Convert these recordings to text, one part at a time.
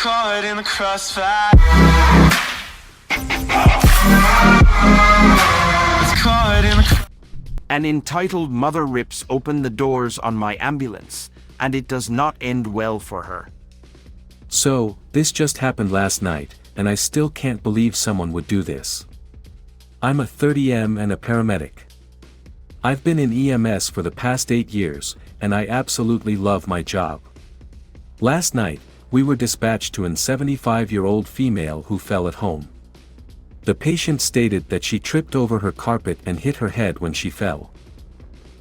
caught in the crossfire. Was caught in the An entitled mother rips open the doors on my ambulance, and it does not end well for her. So, this just happened last night, and I still can't believe someone would do this. I'm a 30M and a paramedic. I've been in EMS for the past 8 years, and I absolutely love my job. Last night, we were dispatched to an 75-year-old female who fell at home. The patient stated that she tripped over her carpet and hit her head when she fell.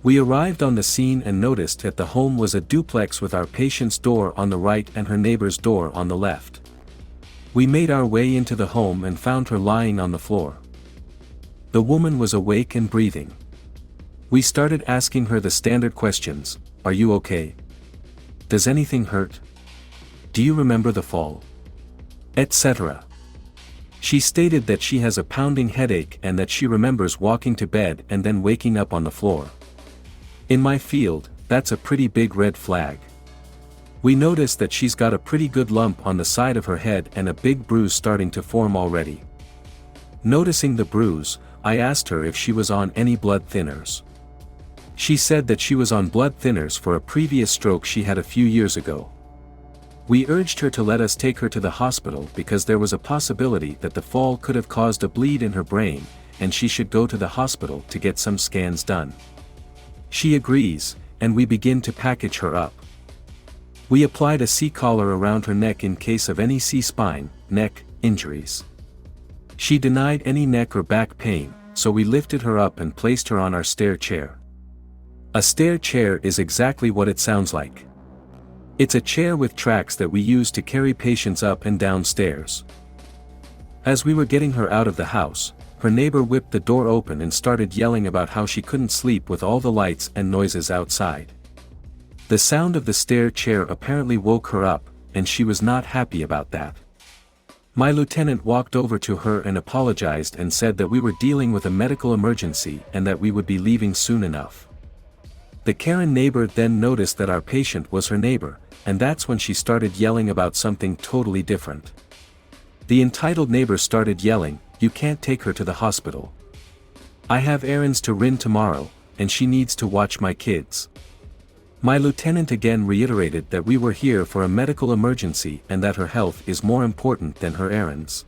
We arrived on the scene and noticed that the home was a duplex with our patient's door on the right and her neighbor's door on the left. We made our way into the home and found her lying on the floor. The woman was awake and breathing. We started asking her the standard questions: "Are you okay? Does anything hurt? Do you remember the fall?" etc. She stated that she has a pounding headache and that she remembers walking to bed and then waking up on the floor. In my field, that's a pretty big red flag. We noticed that she's got a pretty good lump on the side of her head and a big bruise starting to form already. Noticing the bruise, I asked her if she was on any blood thinners. She said that she was on blood thinners for a previous stroke she had a few years ago. We urged her to let us take her to the hospital because there was a possibility that the fall could have caused a bleed in her brain, and she should go to the hospital to get some scans done. She agrees, and we begin to package her up. We applied a C-collar around her neck in case of any C-spine, neck, injuries. She denied any neck or back pain, so we lifted her up and placed her on our stair chair. A stair chair is exactly what it sounds like. It's a chair with tracks that we use to carry patients up and down stairs. As we were getting her out of the house, her neighbor whipped the door open and started yelling about how she couldn't sleep with all the lights and noises outside. The sound of the stair chair apparently woke her up, and she was not happy about that. My lieutenant walked over to her and apologized and said that we were dealing with a medical emergency and that we would be leaving soon enough. The Karen neighbor then noticed that our patient was her neighbor, and that's when she started yelling about something totally different. The entitled neighbor started yelling, "You can't take her to the hospital. I have errands to run tomorrow, and she needs to watch my kids." My lieutenant again reiterated that we were here for a medical emergency and that her health is more important than her errands.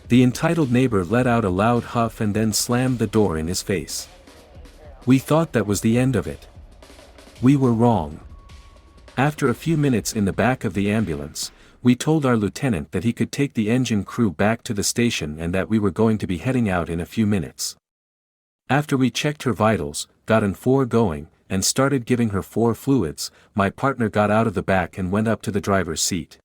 The entitled neighbor let out a loud huff and then slammed the door in his face. We thought that was the end of it. We were wrong. After a few minutes in the back of the ambulance, we told our lieutenant that he could take the engine crew back to the station and that we were going to be heading out in a few minutes. After we checked her vitals, got an 4 going, and started giving her 4 fluids, my partner got out of the back and went up to the driver's seat.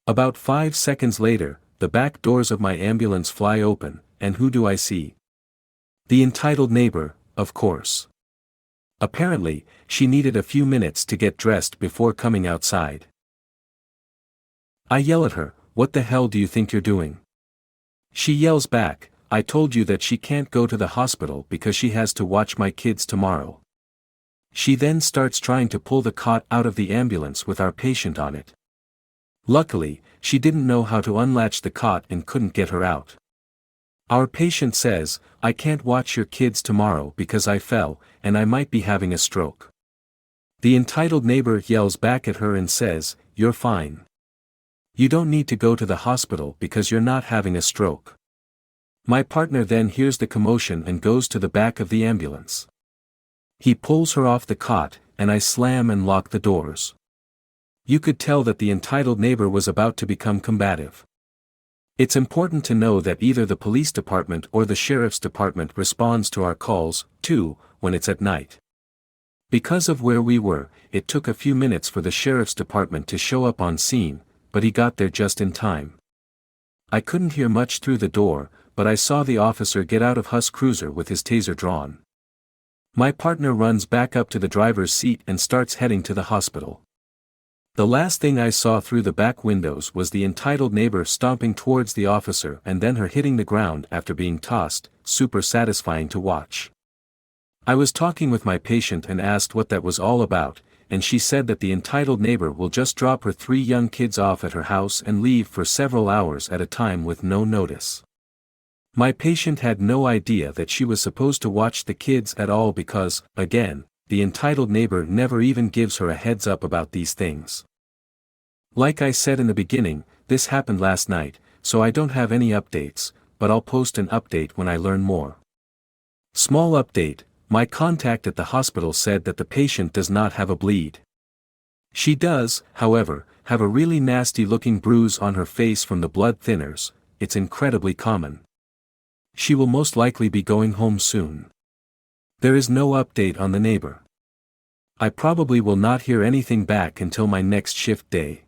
About 5 seconds later, the back doors of my ambulance fly open, and who do I see? The entitled neighbor, of course. Apparently, she needed a few minutes to get dressed before coming outside. I yell at her, "What the hell do you think you're doing?" She yells back, "I told you that she can't go to the hospital because she has to watch my kids tomorrow." She then starts trying to pull the cot out of the ambulance with our patient on it. Luckily, she didn't know how to unlatch the cot and couldn't get her out. Our patient says, "I can't watch your kids tomorrow because I fell, and I might be having a stroke." The entitled neighbor yells back at her and says, "You're fine. You don't need to go to the hospital because you're not having a stroke." My partner then hears the commotion and goes to the back of the ambulance. He pulls her off the cot, and I slam and lock the doors. You could tell that the entitled neighbor was about to become combative. It's important to know that either the police department or the sheriff's department responds to our calls, too, when it's at night. Because of where we were, it took a few minutes for the sheriff's department to show up on scene, but he got there just in time. I couldn't hear much through the door, but I saw the officer get out of his cruiser with his taser drawn. My partner runs back up to the driver's seat and starts heading to the hospital. The last thing I saw through the back windows was the entitled neighbor stomping towards the officer and then her hitting the ground after being tossed, super satisfying to watch. I was talking with my patient and asked what that was all about, and she said that the entitled neighbor will just drop her 3 young kids off at her house and leave for several hours at a time with no notice. My patient had no idea that she was supposed to watch the kids at all because, again, the entitled neighbor never even gives her a heads up about these things. Like I said in the beginning, this happened last night, so I don't have any updates, but I'll post an update when I learn more. Small update, my contact at the hospital said that the patient does not have a bleed. She does, however, have a really nasty looking bruise on her face from the blood thinners. It's incredibly common. She will most likely be going home soon. There is no update on the neighbor. I probably will not hear anything back until my next shift day.